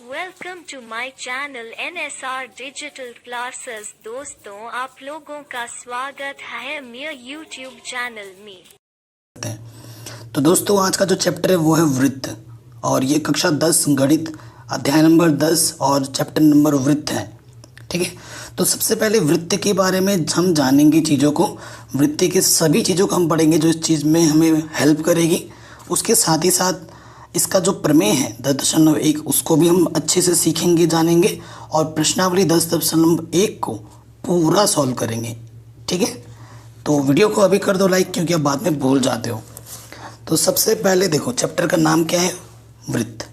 Welcome to my channel NSR digital classes. दोस्तों, आप लोगों का स्वागत है मेरे यूट्यूब चैनल में। तो दोस्तों, आज का जो चैप्टर है वो है वृत्त, और ये कक्षा 10 गणित अध्याय नंबर 10 और चैप्टर नंबर वृत्त है। ठीक है, तो सबसे पहले वृत्त के बारे में हम जानेंगे चीज़ों को। वृत्त के सभी चीज़ों को हम पढ़ेंगे जो इस चीज़ में हमें हेल्प करेगी। उसके साथ ही साथ इसका जो प्रमेय है 10.1 उसको भी हम अच्छे से सीखेंगे, जानेंगे, और प्रश्नावली 10.1 को पूरा सॉल्व करेंगे। ठीक है, तो वीडियो को अभी कर दो लाइक, क्योंकि आप बाद में भूल जाते हो। तो सबसे पहले देखो, चैप्टर का नाम क्या है? वृत्त।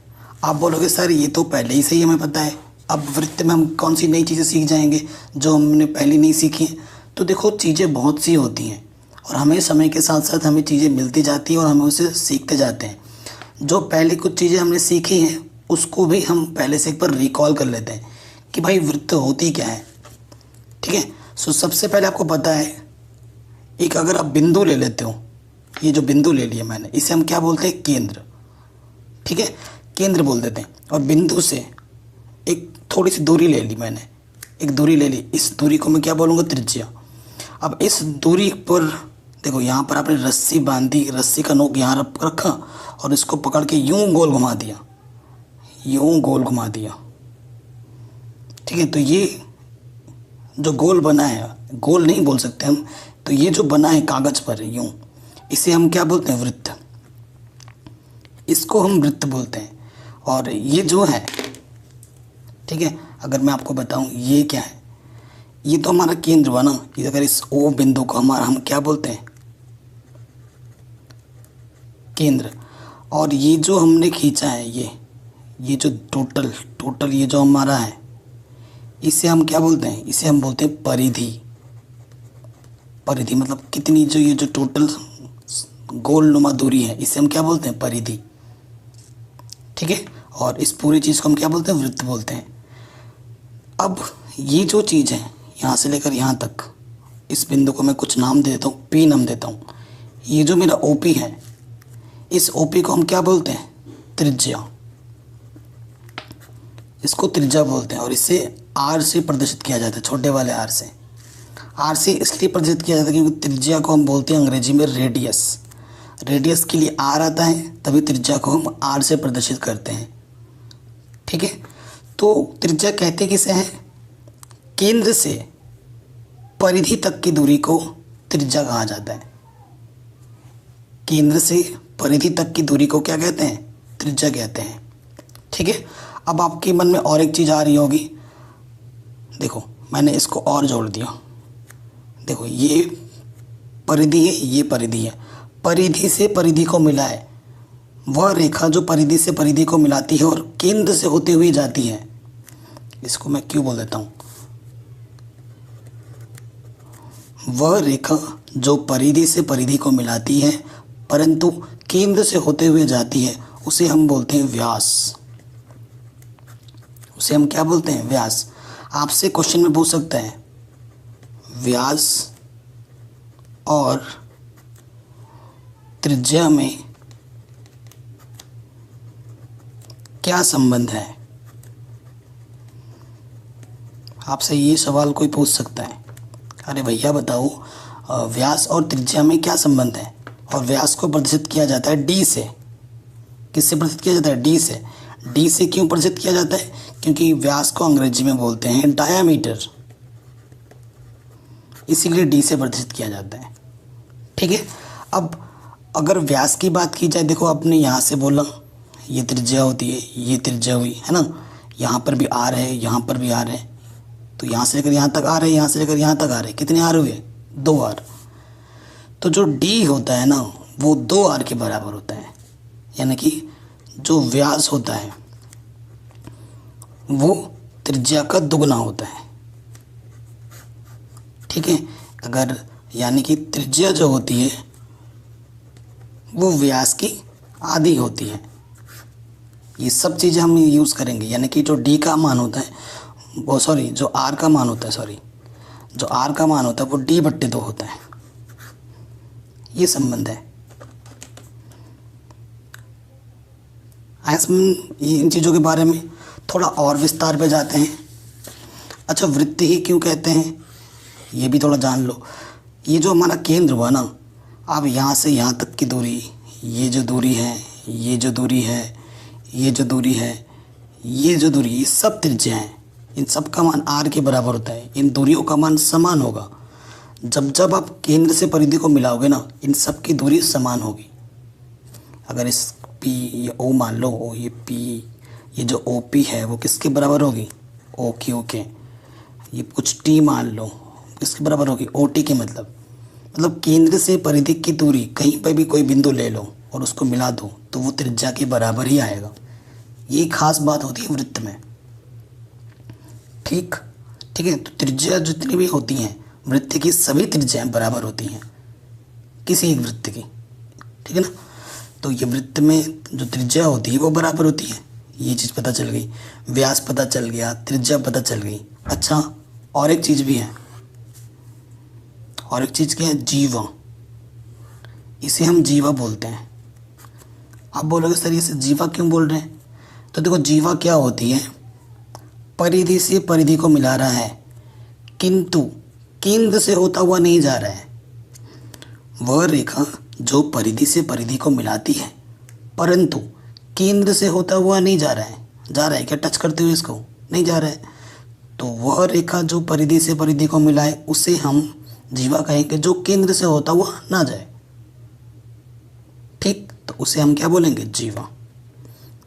आप बोलोगे सर ये तो पहले ही से ही हमें पता है, अब वृत्त में हम कौन सी नई चीज़ें सीख जाएंगे जो हमने पहले नहीं सीखी हैं? तो देखो, चीज़ें बहुत सी होती हैं और हमें समय के साथ साथ हमें चीज़ें मिलती जाती हैं और हम उसे सीखते जाते हैं। जो पहले कुछ चीज़ें हमने सीखी हैं उसको भी हम पहले से एक बार रिकॉल कर लेते हैं कि भाई वृत्त होती क्या है। ठीक है, सो सबसे पहले आपको पता है, एक अगर आप बिंदु ले लेते हो, ये जो बिंदु ले लिया मैंने, इसे हम क्या बोलते हैं? केंद्र। ठीक है, केंद्र बोल देते हैं। और बिंदु से एक थोड़ी सी दूरी ले ली मैंने, एक दूरी ले ली, इस दूरी को मैं क्या बोलूँगा? त्रिज्या। अब इस दूरी पर देखो, यहाँ पर आपने रस्सी बांधी, रस्सी का नोक यहाँ रखा और इसको पकड़ के यूं गोल घुमा दिया, यूं गोल घुमा दिया। ठीक है, तो ये जो गोल बना है, गोल नहीं बोल सकते हम, तो ये जो बना है कागज पर यूं, इसे हम क्या बोलते हैं? वृत्त। इसको हम वृत्त बोलते हैं। और ये जो है, ठीक है, अगर मैं आपको बताऊं ये क्या है, ये तो हमारा केंद्र बना। अगर इस ओ बिंदु को हम क्या बोलते हैं? केंद्र। और ये जो हमने खींचा है, ये जो टोटल ये जो हमारा है, इसे हम क्या बोलते हैं? इसे हम बोलते हैं परिधि। परिधि मतलब कितनी, जो ये जो टोटल गोलनुमा दूरी है, इसे हम क्या बोलते हैं? परिधि। ठीक है, और इस पूरी चीज़ को हम क्या बोलते हैं? वृत्त बोलते हैं। अब ये जो चीज़ है यहाँ से लेकर यहाँ तक, इस बिंदु को मैं कुछ नाम दे देता हूँ, पी नाम देता हूँ। ये जो मेरा ओपी है, इस ओपी को हम क्या बोलते हैं? त्रिज्या। इसको त्रिज्या बोलते हैं। और इसे आर से प्रदर्शित किया जाता है, छोटे वाले आर से। आर से इसलिए प्रदर्शित किया जाता है क्योंकि त्रिज्या को हम बोलते हैं अंग्रेजी में रेडियस। रेडियस के लिए आर आता है, तभी त्रिज्या को हम आर से प्रदर्शित करते हैं। ठीक है, तो त्रिज्या कहते किसे हैं? केंद्र से परिधि तक की दूरी को त्रिज्या कहा जाता है। केंद्र से परिधि तक की दूरी को क्या कहते हैं? त्रिज्या कहते हैं। ठीक है, अब आपके मन में और एक चीज़ आ रही होगी। देखो, मैंने इसको और जोड़ दिया। देखो, ये परिधि है, ये परिधि है। परिधि से परिधि को मिला है वह रेखा जो परिधि से परिधि को मिलाती है और केंद्र से होते हुए जाती है। इसको मैं क्यों बोल देता हूँ? वह रेखा जो परिधि से परिधि को मिलाती है परंतु केंद्र से होते हुए जाती है, उसे हम बोलते हैं व्यास। उसे हम क्या बोलते हैं? व्यास। आपसे क्वेश्चन में पूछ सकता है, व्यास और त्रिज्या में क्या संबंध है? आपसे ये सवाल कोई पूछ सकता है, अरे भैया बताओ, व्यास और त्रिज्या में क्या संबंध है? और व्यास को प्रदर्शित किया जाता है डी से। किससे प्रदर्शित किया जाता है? डी से। डी से क्यों प्रदर्शित किया जाता है? क्योंकि व्यास को अंग्रेजी में बोलते हैं डायामीटर, इसीलिए डी से प्रदर्शित किया जाता है। ठीक है, अब अगर व्यास की बात की जाए, देखो आपने यहाँ से बोला ये त्रिज्या होती है, ये त्रिज्या हुई है ना, यहाँ पर भी आर है, यहाँ पर भी आर है, तो यहाँ से लेकर यहाँ तक आर है, यहाँ से लेकर यहाँ तक आर है। कितने आर हुए? 2 आर। तो जो डी होता है ना, वो 2 आर के बराबर होता है। यानी कि जो व्यास होता है वो त्रिज्या का दुगना होता है। ठीक है, अगर यानी कि त्रिज्या जो होती है वो व्यास की आधी होती है। ये सब चीज़ें हम यूज़ करेंगे। यानी कि जो डी का मान होता है वो, जो आर का मान होता है, जो आर का मान होता है वो D/2 होता है। ये संबंध है। आया समझ इन चीज़ों के बारे में? थोड़ा और विस्तार पे जाते हैं। अच्छा, वृत्त ही क्यों कहते हैं ये भी थोड़ा जान लो। ये जो हमारा केंद्र हुआ ना, अब यहाँ से यहाँ तक की दूरी, ये जो दूरी है, ये जो दूरी है, ये जो दूरी है, ये जो दूरी, ये सब त्रिज्या हैं। इन सब का मान r के बराबर होता है। इन दूरियों का मान समान होगा। जब जब आप केंद्र से परिधि को मिलाओगे ना, इन सब की दूरी समान होगी। अगर इस P ये O मान लो, ये P, ये जो OP है वो किसके बराबर होगी, OQ के। ये कुछ T मान लो, किसके बराबर होगी, OT के। मतलब केंद्र से परिधि की दूरी, कहीं पर भी कोई बिंदु ले लो और उसको मिला दो तो वो त्रिज्या के बराबर ही आएगा। ये खास बात होती है वृत्त में। ठीक है। तो त्रिज्या जितनी भी होती हैं वृत्त की, सभी त्रिज्याएं बराबर होती हैं किसी एक वृत्त की। ठीक है ना। तो ये वृत्त में जो त्रिज्या होती है वो बराबर होती है। ये चीज़ पता चल गई, व्यास पता चल गया, त्रिज्या पता चल गई। अच्छा, और एक चीज़ भी है। और एक चीज़ क्या है, जीवा। इसे हम जीवा बोलते हैं। आप बोलोगे सर इसे जीवा क्यों बोल रहे हैं? तो देखो, जीवा क्या होती है, परिधि से परिधि को मिला रहा है किंतु केंद्र से होता हुआ नहीं जा रहा है। वह रेखा जो परिधि से परिधि को मिलाती है परंतु केंद्र से होता हुआ नहीं जा रहा है। जा रहा है क्या टच करते हुए इसको? नहीं जा रहा है। तो वह रेखा जो परिधि से परिधि को मिलाए उसे हम जीवा कहेंगे, जो केंद्र से होता हुआ ना जाए। ठीक, तो उसे हम क्या बोलेंगे, जीवा।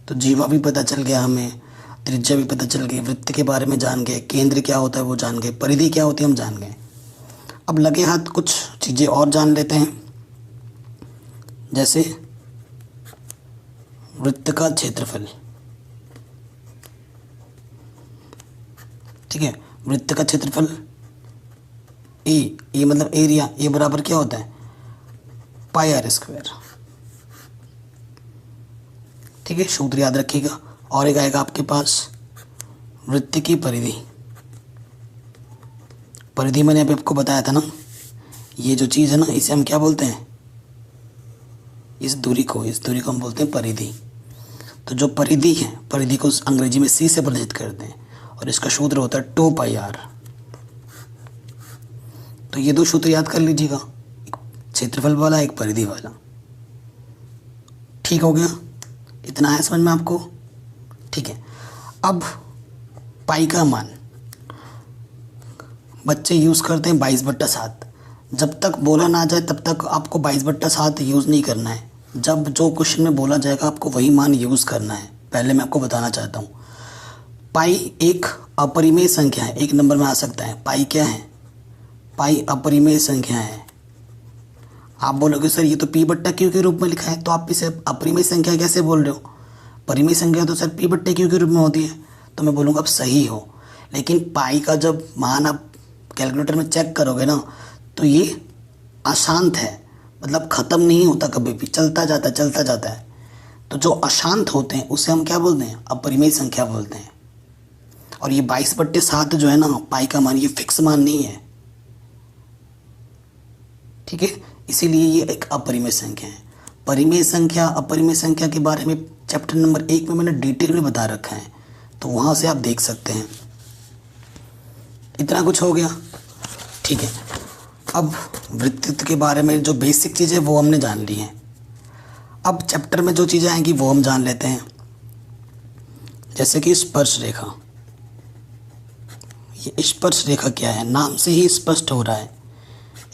तो जीवा भी पता चल गया हमें, त्रिज्या भी पता चल गई, वृत्त के बारे में जान गए, केंद्र क्या होता है वो जान गए, परिधि क्या होती है हम जान गए। अब लगे हाथ कुछ चीज़ें और जान लेते हैं। जैसे वृत्त का क्षेत्रफल। ठीक है, वृत्त का क्षेत्रफल ए मतलब एरिया, ए बराबर क्या होता है, पाई आर स्क्वायर। ठीक है, सूत्र याद रखिएगा। और एक आएगा आपके पास वृत्त की परिधि। परिधि मैंने अभी आपको बताया था ना, ये जो चीज़ है ना इसे हम क्या बोलते हैं, इस दूरी को हम बोलते हैं परिधि। तो जो परिधि है, परिधि को अंग्रेजी में सी से प्रदर्शित करते हैं और इसका सूत्र होता है 2 पाई आर। तो ये दो सूत्र याद कर लीजिएगा, एक क्षेत्रफल वाला, एक परिधि वाला। ठीक हो गया, इतना है समझ में आपको? ठीक है। अब पाई का मान बच्चे यूज़ करते हैं 22/7। जब तक बोला ना जाए तब तक आपको 22/7 यूज़ नहीं करना है। जब जो क्वेश्चन में बोला जाएगा आपको वही मान यूज़ करना है। पहले मैं आपको बताना चाहता हूँ, पाई एक अपरिमेय संख्या है, एक नंबर में आ सकता है। पाई क्या है, पाई अपरिमेय संख्या है। आप बोलोगे सर ये तो P/Q के रूप में लिखा है, तो आप इसे अपरिमेय संख्या कैसे बोल रहे हो? परिमेय संख्या तो सर P/Q के रूप में होती है। तो मैं बोलूँगा आप सही हो, लेकिन पाई का जब मान आप कैलकुलेटर में चेक करोगे ना तो ये अशांत है, मतलब ख़त्म नहीं होता, कभी भी चलता जाता है। तो जो अशांत होते हैं उसे हम क्या बोलते हैं, अपरिमेय संख्या बोलते हैं। और ये 22/7 जो है ना, पाई का मान, ये फिक्स मान नहीं है। ठीक है, इसीलिए ये एक अपरिमेय संख्या है। परिमेय संख्या, अपरिमेय संख्या के बारे में चैप्टर नंबर 1 में मैंने डिटेल में बता रखा है, तो वहाँ से आप देख सकते हैं। इतना कुछ हो गया। ठीक है, अब वृत्त के बारे में जो बेसिक चीज़ें वो हमने जान ली हैं। अब चैप्टर में जो चीज़ें आएंगी वो हम जान लेते हैं। जैसे कि स्पर्श रेखा। ये स्पर्श रेखा क्या है, नाम से ही स्पष्ट हो रहा है।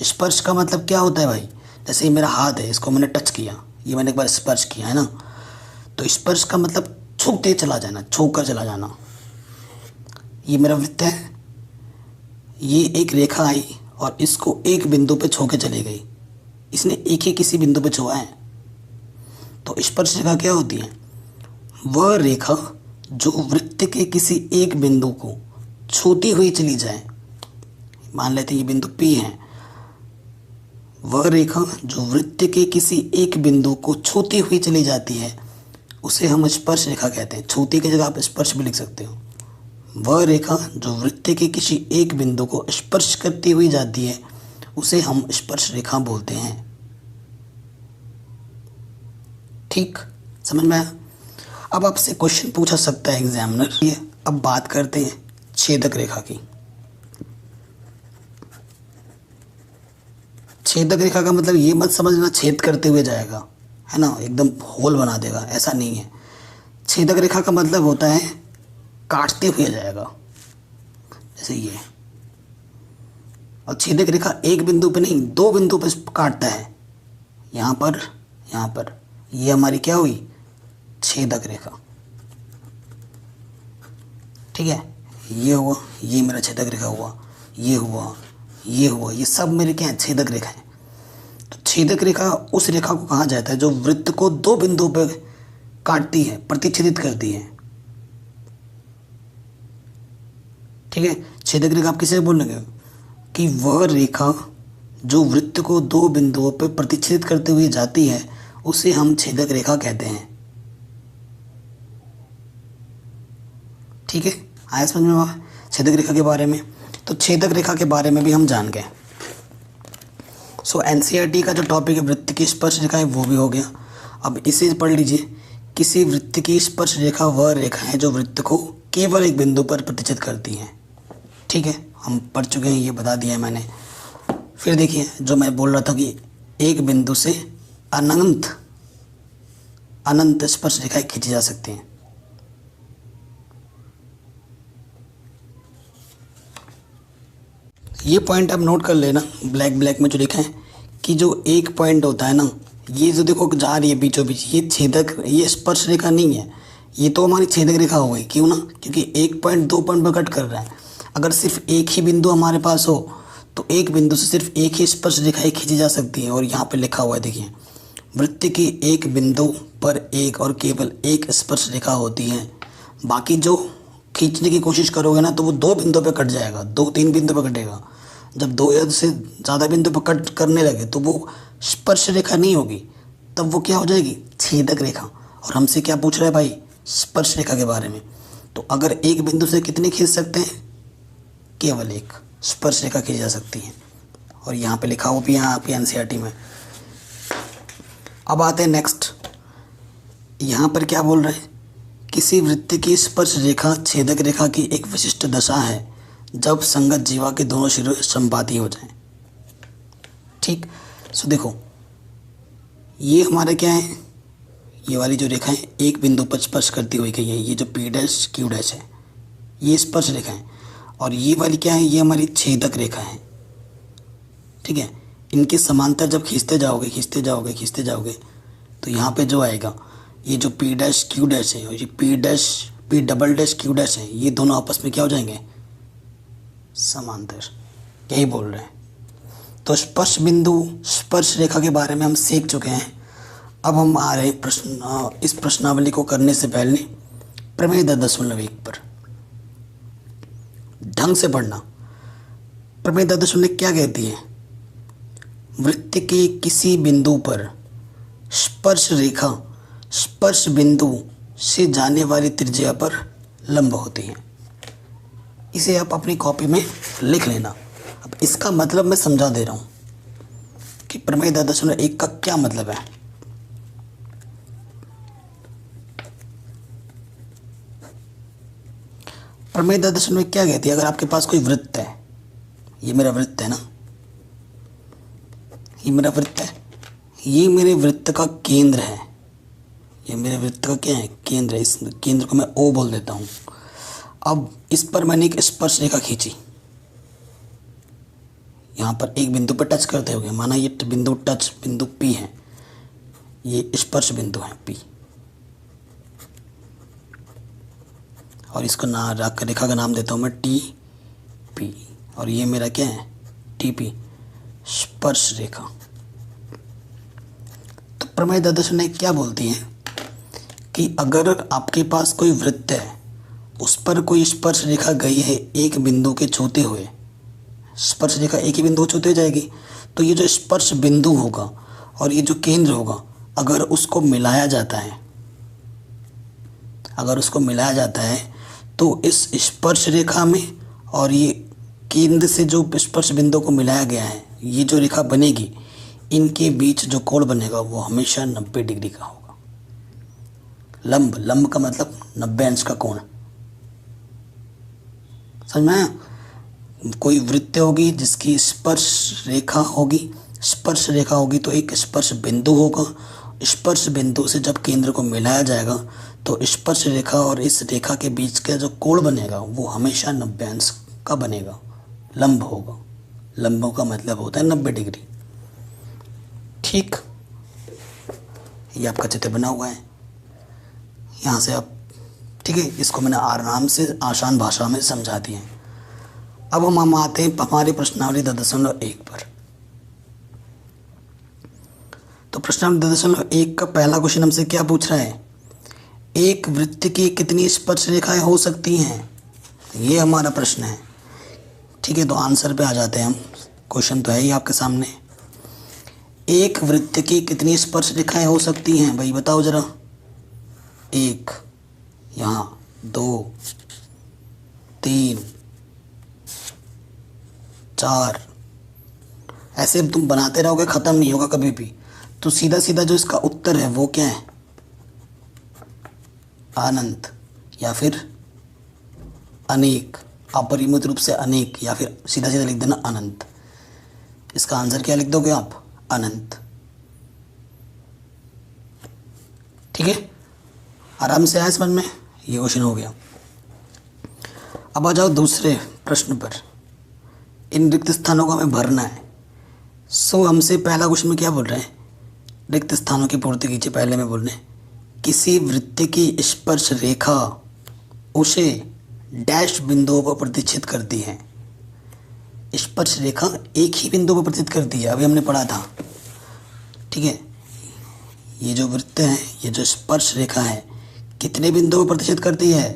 स्पर्श का मतलब क्या होता है भाई, जैसे ये मेरा हाथ है, इसको मैंने टच किया, ये मैंने एक बार स्पर्श किया है ना, तो स्पर्श का मतलब छूते चला जाना, छू कर चला जाना। ये मेरा वृत्त है, ये एक रेखा आई और इसको एक बिंदु पे छू के चली गई, इसने एक ही किसी बिंदु पे छुआ है। तो स्पर्श रेखा क्या होती है, वह रेखा जो वृत्त के किसी एक बिंदु को छूती हुई चली जाए। मान लेते हैं ये बिंदु P है, वह रेखा जो वृत्त के किसी एक बिंदु को छूती हुई चली जाती है उसे हम स्पर्श रेखा कहते हैं। छूती की जगह आप स्पर्श भी लिख सकते हो। वह रेखा जो वृत्त के किसी एक बिंदु को स्पर्श करती हुई जाती है उसे हम स्पर्श रेखा बोलते हैं। ठीक, समझ में आया? अब आपसे क्वेश्चन पूछा सकता है एग्जामिनर। ये अब बात करते हैं छेदक रेखा की। छेदक रेखा का मतलब ये मत समझना छेद करते हुए जाएगा, है ना, एकदम होल बना देगा, ऐसा नहीं है। छेदक रेखा का मतलब होता है काटते हुए जाएगा, जैसे ये। और छेदक रेखा एक बिंदु पे नहीं, दो बिंदु पे काटता है, यहाँ पर, यहाँ पर। ये हमारी क्या हुई, छेदक रेखा। ठीक है, ये हुआ, ये मेरा छेदक रेखा हुआ, ये हुआ, ये हुआ, ये सब मेरे क्या है, छेदक रेखा है। तो छेदक रेखा उस रेखा को कहा जाता है जो वृत्त को दो बिंदुओं पर काटती है, प्रतिच्छेदित करती है। ठीक है, छेदक रेखा आप किसे बोलेंगे कि वह रेखा जो वृत्त को दो बिंदुओं पर प्रतिच्छेदित करते हुए जाती है उसे हम छेदक रेखा कहते हैं। ठीक है, आया समझ में छेदक रेखा के बारे में। तो छेदक रेखा के बारे में भी हम जान गए। सो एनसीईआरटी का जो टॉपिक है वृत्त की स्पर्श रेखा है वो भी हो गया। अब इसे पढ़ लीजिए, किसी वृत्त की स्पर्श रेखा वह रेखा है जो वृत्त को केवल एक बिंदु पर प्रतिच्छेद करती है। ठीक है, हम पढ़ चुके हैं, ये बता दिया है मैंने। फिर देखिए जो मैं बोल रहा था कि एक बिंदु से अनंत अनंत स्पर्श रेखाएं खींची जा सकती हैं। ये पॉइंट आप नोट कर लेना, ब्लैक में जो लिखा है कि जो एक पॉइंट होता है ना, ये जो देखो जा रही है बीचों बीच, ये छेदक, ये स्पर्श रेखा नहीं है, ये तो हमारी छेदक रेखा हो गई। क्यों ना, क्योंकि एक पॉइंट दो पॉइंट पर कट कर रहा है। अगर सिर्फ एक ही बिंदु हमारे पास हो तो एक बिंदु से सिर्फ एक ही स्पर्श रेखाएं खींची जा सकती है। और यहाँ पे लिखा हुआ है देखिए, वृत्त की एक बिंदु पर एक और केवल एक स्पर्श रेखा होती है। बाकी जो खींचने की कोशिश करोगे ना तो वो दो बिंदु पर कट जाएगा, दो तीन बिंदु पर कटेगा। जब दो या से ज़्यादा बिंदु पर कट करने लगे तो वो स्पर्श रेखा नहीं होगी, तब वो क्या हो जाएगी, छेदक रेखा। और हमसे क्या पूछ रहा है भाई, स्पर्श रेखा के बारे में। तो अगर एक बिंदु से कितने खींच सकते हैं, केवल एक स्पर्श रेखा खींची जा सकती है। और यहाँ पे लिखा हुआ भी यहाँ पे एनसीईआरटी में। अब आते हैं नेक्स्ट, यहाँ पर क्या बोल रहे हैं, किसी वृत्त की स्पर्श रेखा छेदक रेखा की एक विशिष्ट दशा है जब संगत जीवा के दोनों सिरे संपाती हो जाएं। ठीक, सो देखो ये हमारा क्या है, ये वाली जो रेखा है एक बिंदु पर स्पर्श करती हुई गई है, ये जो पी डैश क्यू डैश है ये स्पर्श रेखा है। और ये वाली क्या है, ये हमारी छेदक रेखा है। ठीक है, इनके समांतर जब खींचते जाओगे खींचते जाओगे खींचते जाओगे तो यहाँ पे जो आएगा, ये जो पी डैश क्यू डैश है और ये P double dash Q dash है, ये दोनों आपस में क्या हो जाएंगे, समांतर। यही बोल रहे हैं। तो स्पर्श बिंदु स्पर्श रेखा के बारे में हम सीख चुके हैं। अब हम आ रहे हैं प्रश्न, इस प्रश्नावली को करने से पहले प्रमेय 10.1 पर ढंग से पढ़ना। प्रमेय 10.1 क्या कहती है, वृत्त के किसी बिंदु पर स्पर्श रेखा स्पर्श बिंदु से जाने वाली त्रिज्या पर लंब होती है। इसे आप अपनी कॉपी में लिख लेना। अब इसका मतलब मैं समझा दे रहा हूँ कि प्रमेय 10.1 का क्या मतलब है। प्रमेय 10.1 क्या कहती है, अगर आपके पास कोई वृत्त है, ये मेरा वृत्त है ना, ये मेरा वृत्त है, ये मेरे वृत्त का केंद्र है, ये मेरे वृत्त का क्या है, केंद्र है। इस केंद्र को मैं ओ बोल देता हूँ। अब इस पर मैंने एक स्पर्श रेखा खींची, यहाँ पर एक बिंदु पर टच करते हुए, माना ये बिंदु टच बिंदु पी है, ये स्पर्श बिंदु है पी, और इसको रेखा का नाम देता हूँ मैं टी पी, और ये मेरा क्या है, टी पी, स्पर्श रेखा। तो प्रमेय 10.1 क्या बोलती है कि अगर आपके पास कोई वृत्त है, उस पर कोई स्पर्श रेखा गई है एक बिंदु के छूते हुए, स्पर्श रेखा एक ही बिंदु को छूते जाएगी, तो ये जो स्पर्श बिंदु होगा और ये जो केंद्र होगा, अगर उसको मिलाया जाता है, अगर उसको मिलाया जाता है तो इस स्पर्श रेखा में और ये केंद्र से जो स्पर्श बिंदु को मिलाया गया है, ये जो रेखा बनेगी, इनके बीच जो कोण बनेगा वो हमेशा 90 डिग्री का होगा। लंब, लंब का मतलब 90 अंश का कोण। समझ में आया? कोई वृत्त होगी जिसकी स्पर्श रेखा होगी, स्पर्श रेखा होगी तो एक स्पर्श बिंदु होगा। स्पर्श बिंदु से जब केंद्र को मिलाया जाएगा तो स्पर्श रेखा और इस रेखा के बीच का जो कोण बनेगा वो हमेशा 90 अंश का बनेगा, लंब होगा। लंबों का मतलब होता है 90 डिग्री। ठीक, ये आपका चित्र बना हुआ है यहाँ से आप, ठीक है। इसको मैंने आराम से आसान भाषा में समझा दिए। अब हम आते हैं हमारी प्रश्नावली 10.1 पर। तो प्रश्नावली 10.1 का पहला क्वेश्चन हमसे क्या पूछ रहा है? एक वृत्त की कितनी स्पर्श रेखाएं हो सकती हैं, ये हमारा प्रश्न है। ठीक है, तो आंसर पे आ जाते हैं हम। क्वेश्चन तो है ही आपके सामने। एक वृत्त की कितनी स्पर्श रेखाएं हो सकती हैं भाई, बताओ जरा। 1, यहाँ 2, 3, 4, ऐसे तुम बनाते रहोगे, ख़त्म नहीं होगा कभी भी। तो सीधा सीधा जो इसका उत्तर है वो क्या है? अनंत या फिर अनेक, अपरिमित रूप से अनेक, या फिर सीधा सीधा लिख देना अनंत। इसका आंसर क्या लिख दोगे आप? अनंत। ठीक है, आराम से आया समझ में? ये क्वेश्चन हो गया। अब आ जाओ दूसरे प्रश्न पर। इन रिक्त स्थानों को हमें भरना है। सो हमसे पहला क्वेश्चन में क्या बोल रहे हैं? रिक्त स्थानों की पूर्ति कीजिए। पहले में बोल रहे हैं किसी वृत्त की स्पर्श रेखा उसे डैश बिंदुओं पर प्रतिच्छेद करती है। स्पर्श रेखा एक ही बिंदु पर प्रतिच्छेद करती है, अभी हमने पढ़ा था। ठीक है, ये जो वृत्त है, ये जो स्पर्श रेखा है, कितने बिंदुओं पर प्रतिच्छेद करती है?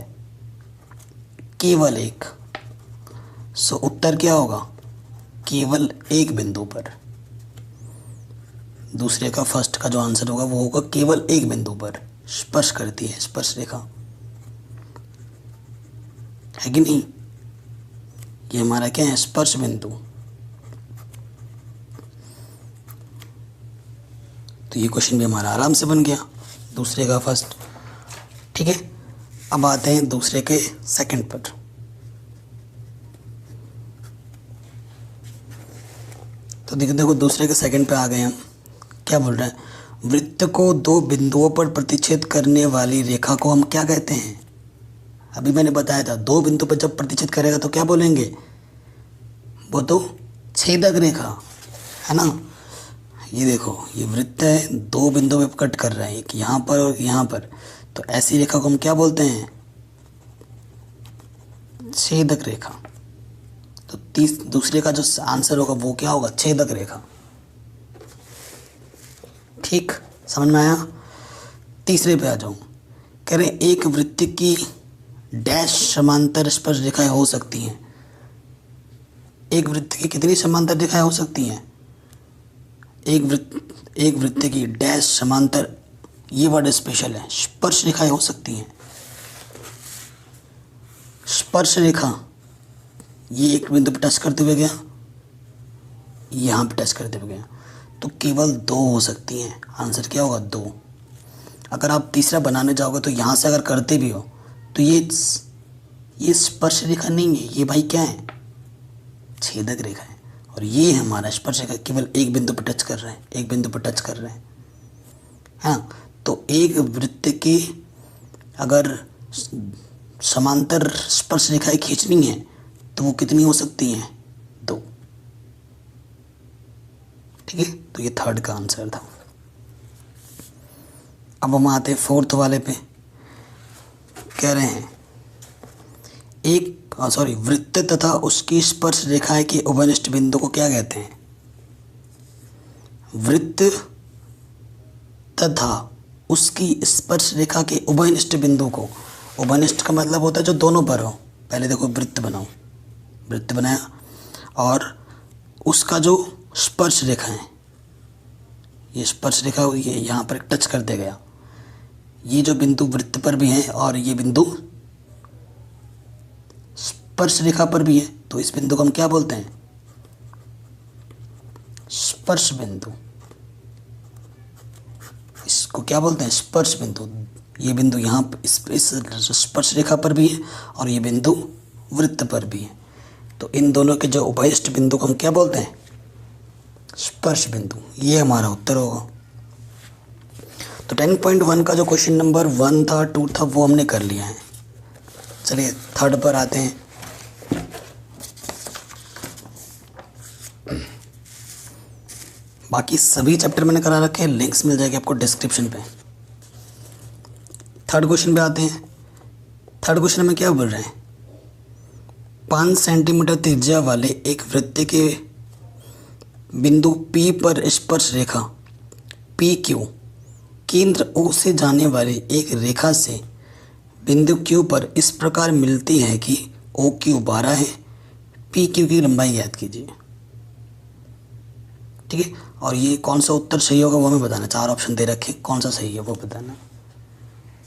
केवल एक। सो उत्तर क्या होगा? केवल एक बिंदु पर। दूसरे का फर्स्ट का जो आंसर होगा वो होगा केवल एक बिंदु पर स्पर्श करती है स्पर्श रेखा, है कि नहीं? ये हमारा क्या है? स्पर्श बिंदु। तो ये क्वेश्चन भी हमारा आराम से बन गया, दूसरे का फर्स्ट। ठीक है, अब आते हैं दूसरे के सेकंड पर। तो देखो दूसरे के सेकंड पे आ गए हम। क्या बोल रहे हैं? वृत्त को दो बिंदुओं पर प्रतिच्छेद करने वाली रेखा को हम क्या कहते हैं? अभी मैंने बताया था, दो बिंदु पर जब प्रतिच्छेद करेगा तो क्या बोलेंगे? वो तो छेदक रेखा, है ना। ये देखो, ये वृत्त है, दो बिंदुओं पे कट कर रहा है, एक यहाँ पर और यहाँ पर। तो ऐसी रेखा को हम क्या बोलते हैं? छेदक रेखा। तो दूसरे का जो आंसर होगा वो क्या होगा? छेदक रेखा। ठीक, समझ में आया? तीसरे पे आ जाऊं। कह रहे एक वृत्त की डैश समांतर स्पर्श रेखाएं हो सकती हैं। एक वृत्त की कितनी समांतर रेखाएं हो सकती हैं? एक वृत्त की डैश समांतर, ये वर्ड स्पेशल है, स्पर्श रेखाएं हो सकती हैं। स्पर्श रेखा ये एक बिंदु पर टच करते हुए गया, यहाँ पे टच करते हुए गया, तो केवल दो हो सकती हैं। आंसर क्या होगा? 2। अगर आप तीसरा बनाने जाओगे तो यहाँ से अगर करते भी हो तो ये स्पर्श रेखा नहीं है, ये भाई क्या है? छेदक रेखा है। और ये हमारा स्पर्श रेखा केवल एक बिंदु पर टच कर रहे हैं, एक बिंदु पर टच कर रहे हैं, हाँ। तो एक वृत्त की अगर समांतर स्पर्श रेखाएं खींचनी है तो वो कितनी हो सकती हैं? 2। ठीक है, तो ये थर्ड का आंसर था। अब हम आते हैं फोर्थ वाले पे। कह रहे हैं वृत्त तथा उसकी स्पर्श रेखाएं के उभयनिष्ठ बिंदु को क्या कहते हैं? वृत्त तथा उसकी स्पर्श रेखा के उभयनिष्ठ बिंदु को, उभयनिष्ठ का मतलब होता है जो दोनों पर हो। पहले देखो वृत्त बनाओ, वृत्त बनाया और उसका जो स्पर्श रेखा है, ये स्पर्श रेखा ये यहाँ पर टच कर दे गया, ये जो बिंदु वृत्त पर भी है और ये बिंदु स्पर्श रेखा पर भी है, तो इस बिंदु को हम क्या बोलते हैं? स्पर्श बिंदु। इसको क्या बोलते हैं? स्पर्श बिंदु। ये बिंदु यहाँ इस स्पर्श रेखा पर भी है और ये बिंदु वृत्त पर भी है। तो इन दोनों के जो उभयस्थ बिंदु को हम क्या बोलते हैं? स्पर्श बिंदु। ये हमारा उत्तर होगा। तो 10.1 का जो क्वेश्चन नंबर 1 था, 2 था, वो हमने कर लिया है। चलिए थर्ड पर आते हैं। बाकी सभी चैप्टर मैंने करा रखे हैं, लिंक्स मिल जाएगी आपको डिस्क्रिप्शन पे। थर्ड क्वेश्चन पे आते हैं। थर्ड क्वेश्चन में क्या बोल रहे हैं? 5 सेंटीमीटर त्रिज्या वाले एक वृत्त के बिंदु P पर स्पर्श रेखा PQ केंद्र O से जाने वाली एक रेखा से बिंदु Q पर इस प्रकार मिलती है कि OQ 12 है, PQ की लंबाई ज्ञात कीजिए। ठीक है, और ये कौन सा उत्तर सही होगा वो हमें बताना। 4 ऑप्शन दे रखे, कौन सा सही है वो बताना।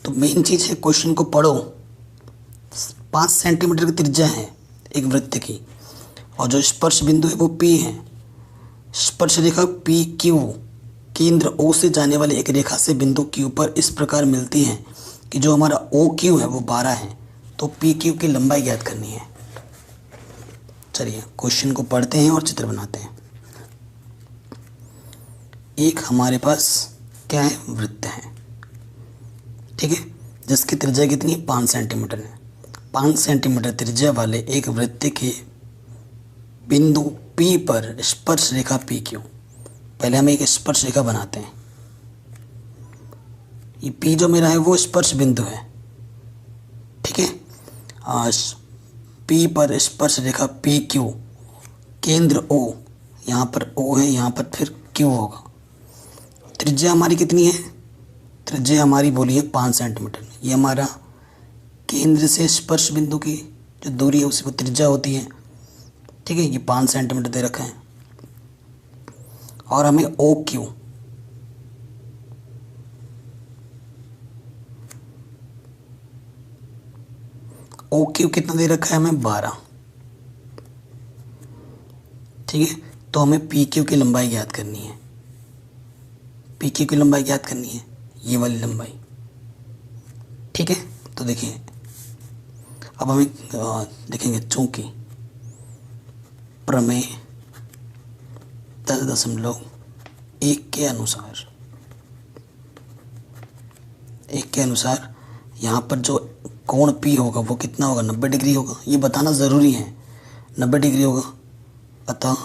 तो मेन चीज़ है, क्वेश्चन को पढ़ो। 5 सेंटीमीटर की त्रिज्या है एक वृत्त की और जो स्पर्श बिंदु है वो P है। स्पर्श रेखा PQ केंद्र O से जाने वाली एक रेखा से बिंदु Q पर इस प्रकार मिलती है कि जो हमारा OQ है वो 12 है। तो PQ की लंबाई ज्ञात करनी है। चलिए क्वेश्चन को पढ़ते हैं और चित्र बनाते हैं। एक हमारे पास क्या है? वृत्त है। ठीक है, जिसकी त्रिज्या कितनी है? 5 सेंटीमीटर है। 5 सेंटीमीटर त्रिज्या वाले एक वृत्त के बिंदु P पर स्पर्श रेखा PQ। पहले हम एक स्पर्श रेखा बनाते हैं। ये P जो मेरा है वो स्पर्श बिंदु है। ठीक है, P पर स्पर्श रेखा PQ केंद्र O, यहाँ पर O है, यहाँ पर फिर Q होगा। त्रिज्या हमारी कितनी है? त्रिज्या हमारी बोली है 5 सेंटीमीटर। ये हमारा केंद्र से स्पर्श बिंदु की जो दूरी है उसी वो त्रिज्या होती है। ठीक है, ये 5 सेंटीमीटर दे रखा है और हमें OQ कितना दे रखा है? हमें 12। ठीक है, तो हमें PQ की लंबाई ज्ञात करनी है। PQ की लंबाई ज्ञात करनी है, ये वाली लंबाई। ठीक है, तो देखिए अब हमें देखेंगे, चूंकि प्रमेय 10.1 के अनुसार यहाँ पर जो कोण P होगा वो कितना होगा? 90 डिग्री होगा। ये बताना ज़रूरी है, 90 डिग्री होगा। अतः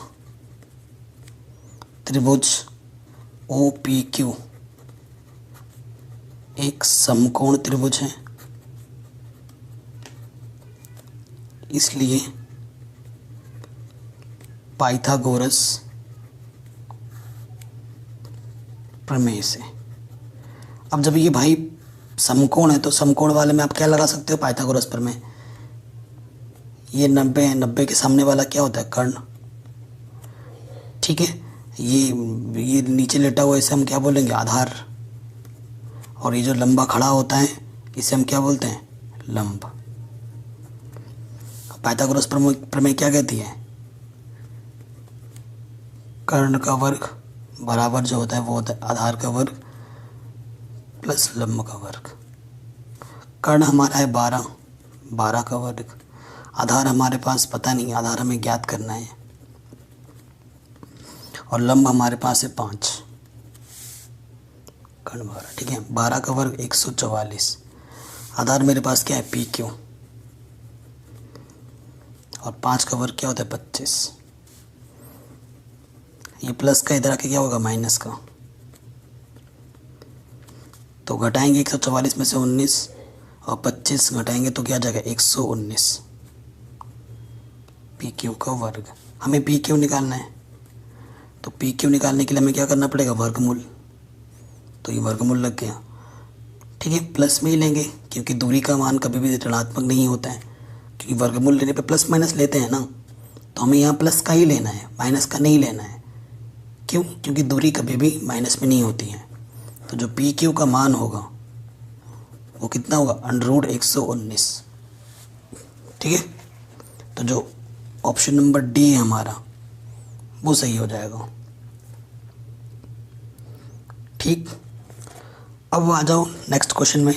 त्रिभुज OPQ एक समकोण त्रिभुज है, इसलिए पाइथागोरस प्रमेय से। अब जब ये भाई समकोण है तो समकोण वाले में आप क्या लगा सकते हो? पाइथागोरस प्रमेय। ये 90 है, 90 के सामने वाला क्या होता है? कर्ण। ठीक है, ये नीचे लेटा हुआ इसे हम क्या बोलेंगे? आधार। और ये जो लंबा खड़ा होता है इसे हम क्या बोलते हैं? लंब। पाइथागोरस प्रमेय क्या कहती है? कर्ण का वर्ग बराबर जो होता है वो होता है आधार का वर्ग प्लस लंब का वर्ग। कर्ण हमारा है 12, 12 का वर्ग। आधार हमारे पास पता नहीं, आधार हमें ज्ञात करना है। और लंब हमारे पास है 5, कर्ण 12। ठीक है, 12 का वर्ग 144। आधार मेरे पास क्या है? PQ। और 5 का वर्ग क्या होता है? 25। ये प्लस का इधर आके क्या होगा? माइनस का। तो घटाएंगे 144 में से 19 और 25 घटाएंगे तो क्या आ जाएगा? 119। PQ का वर्ग। हमें PQ निकालना है, तो PQ निकालने के लिए हमें क्या करना पड़ेगा? वर्गमूल। तो ये वर्गमूल लग गया। ठीक है, प्लस में ही लेंगे क्योंकि दूरी का मान कभी भी ऋणात्मक नहीं होता है, क्योंकि वर्गमूल लेने पे प्लस माइनस लेते हैं ना। तो हमें यहाँ प्लस का ही लेना है, माइनस का नहीं लेना है। क्यों? क्योंकि दूरी कभी भी माइनस में नहीं होती है। तो जो PQ का मान होगा वो कितना होगा? √119। ठीक है, तो जो ऑप्शन नंबर D है हमारा वो सही हो जाएगा। ठीक, अब आ जाओ नेक्स्ट क्वेश्चन में।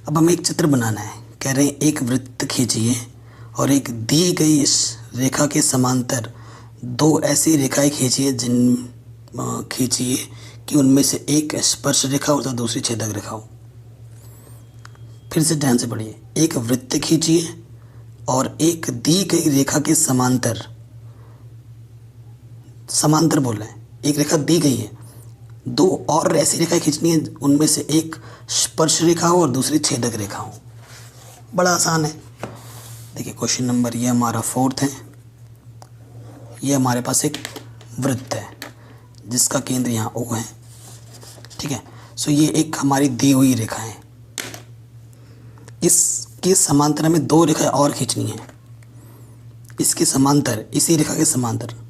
अब हमें एक चित्र बनाना है। कह रहे हैं एक वृत्त खींचिए और एक दी गई इस रेखा के समांतर दो ऐसी रेखाएं खींचिए कि उनमें से एक स्पर्श रेखा और दूसरी छेदक रेखा हो। फिर से ध्यान से पढ़िए। एक वृत्त खींचिए और एक दी गई रेखा के समांतर बोल रहे हैं, एक रेखा दी गई है, दो और ऐसी रेखाएं खींचनी है उनमें से एक स्पर्श रेखा हो और दूसरी छेदक रेखा हो। बड़ा आसान है। देखिए क्वेश्चन नंबर ये हमारा 4 है। ये हमारे पास एक वृत्त है जिसका केंद्र यहाँ O है, ठीक है। सो ये एक हमारी दी हुई रेखा है। इसके समांतर हमें दो रेखाएं और खींचनी है। इसके समांतर, इसी रेखा के समांतर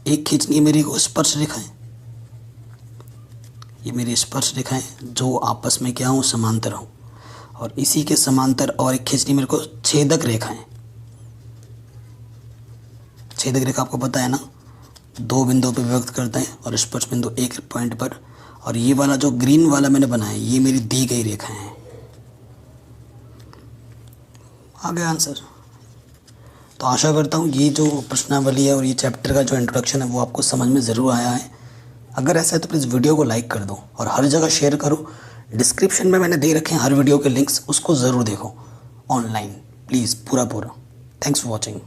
एक खींचनी है मेरी को स्पर्श रेखाएं। ये मेरी स्पर्श रेखाएं जो आपस में क्या हो, समांतर हो। और इसी के समांतर और एक खींचनी मेरे को छेदक रेखाएं। छेदक रेखा आपको पता है ना, दो बिंदुओं पर विभक्त करते हैं और स्पर्श बिंदु एक पॉइंट पर। और ये वाला जो ग्रीन वाला मैंने बनाया ये मेरी दी गई रेखाएं हैं। आ गया आंसर। तो आशा करता हूँ ये जो प्रश्नावली है और ये चैप्टर का जो इंट्रोडक्शन है वो आपको समझ में ज़रूर आया है। अगर ऐसा है तो प्लीज़ वीडियो को लाइक कर दो और हर जगह शेयर करो। डिस्क्रिप्शन में मैंने दे रखे हैं हर वीडियो के लिंक्स, उसको ज़रूर देखो ऑनलाइन प्लीज़ पूरा। Thanks for watching.